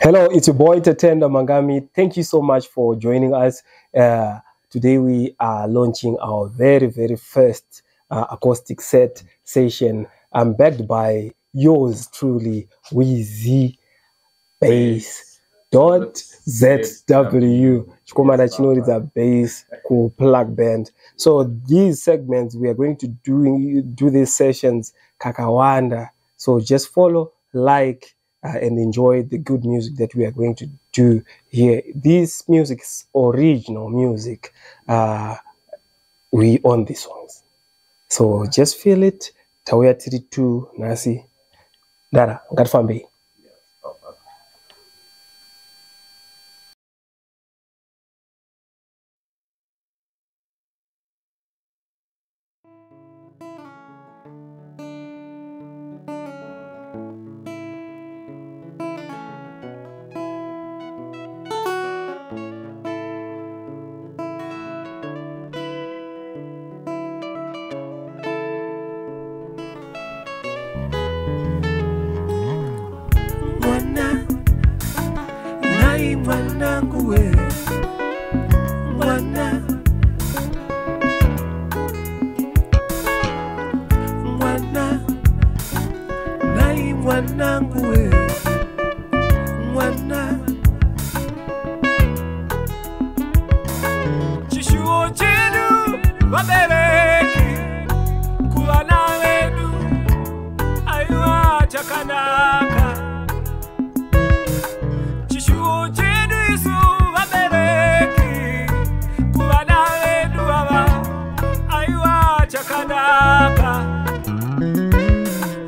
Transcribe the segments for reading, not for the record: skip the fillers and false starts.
Hello, it's your boy Tatenda Mangami. Thank you so much for joining us. Today we are launching our very first acoustic set session. I'm backed by yours truly, Weezy Bass.zw. Chikomanda chinoriza bass cool plug band. So these segments we are going to do these sessions kakawanda. So just follow, like, and enjoy the good music that we are going to do here. This music is original music. We own these songs. So just feel it. Tawia 32 nasi. Dara, ngatfambe. Mwanangu we mwana nai mwanangu we mwana chishuo chenu wabereki kuwa na wedu ayua chakanaka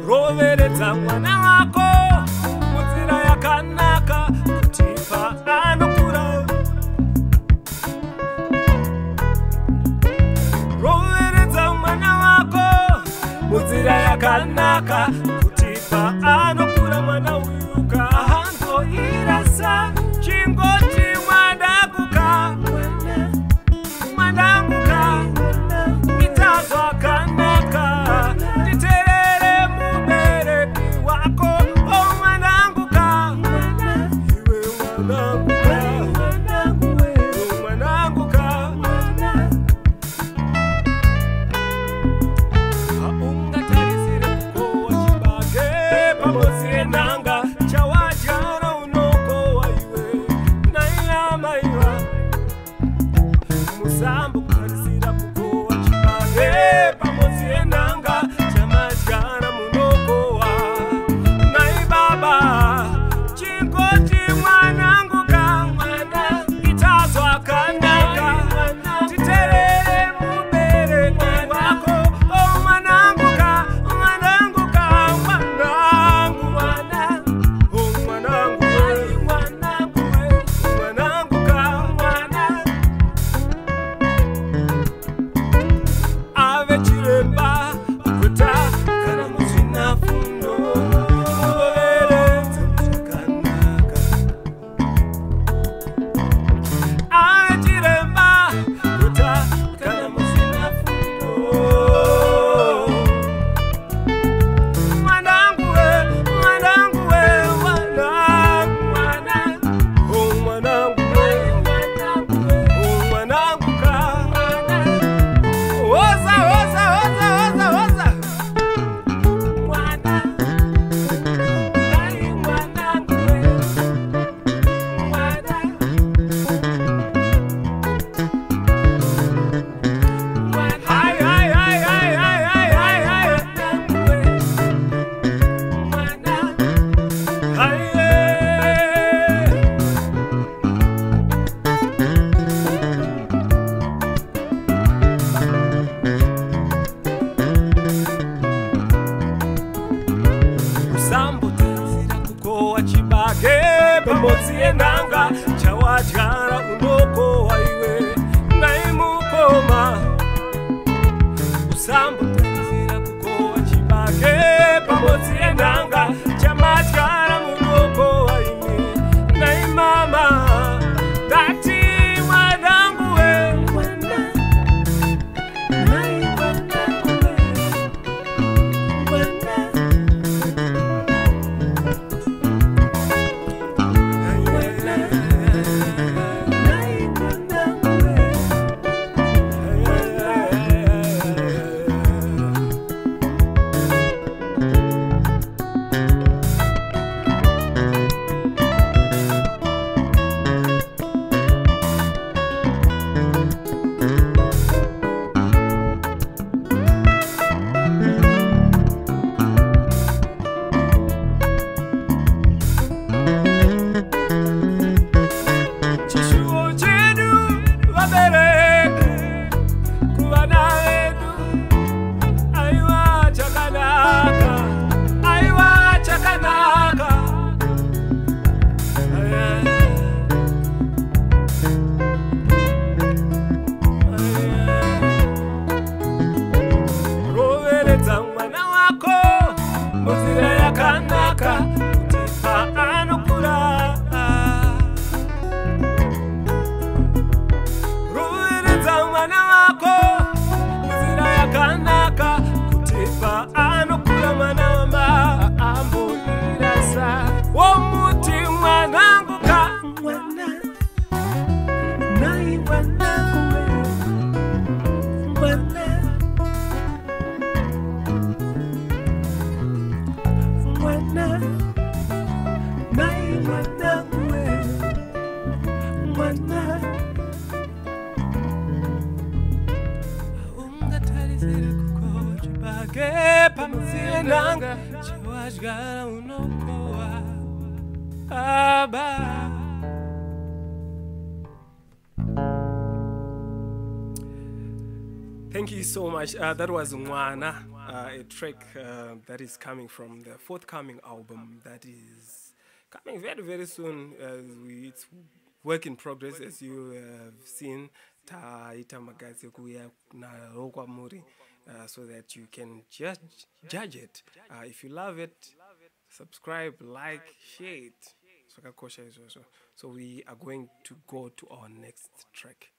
roveredza mwana wako munzira yakanaka kutipa anokura. Roveredza mwana wako munzira yakanaka kutipa anokura. Mwana uyu kahando irasa chingoti mwandakuka mwandanguka itazwa kanaka nanga chawajara unoko waiwe naimukoma usambo tazira kukoa chibake pamotsi nanga chamajara unoko waiwe naimama dati mwanangu we mwana nai mwanangu we mwana nanga chiwajgala unokoa aba. Thank you so much. That was Mwana, a track that is coming from the forthcoming album that is coming very, very soon. It's work in progress, as you have seen. Taita magazi kuya na lokwa muri, so that you can judge it. If you love it, subscribe, like, share it. So we are going to go to our next track.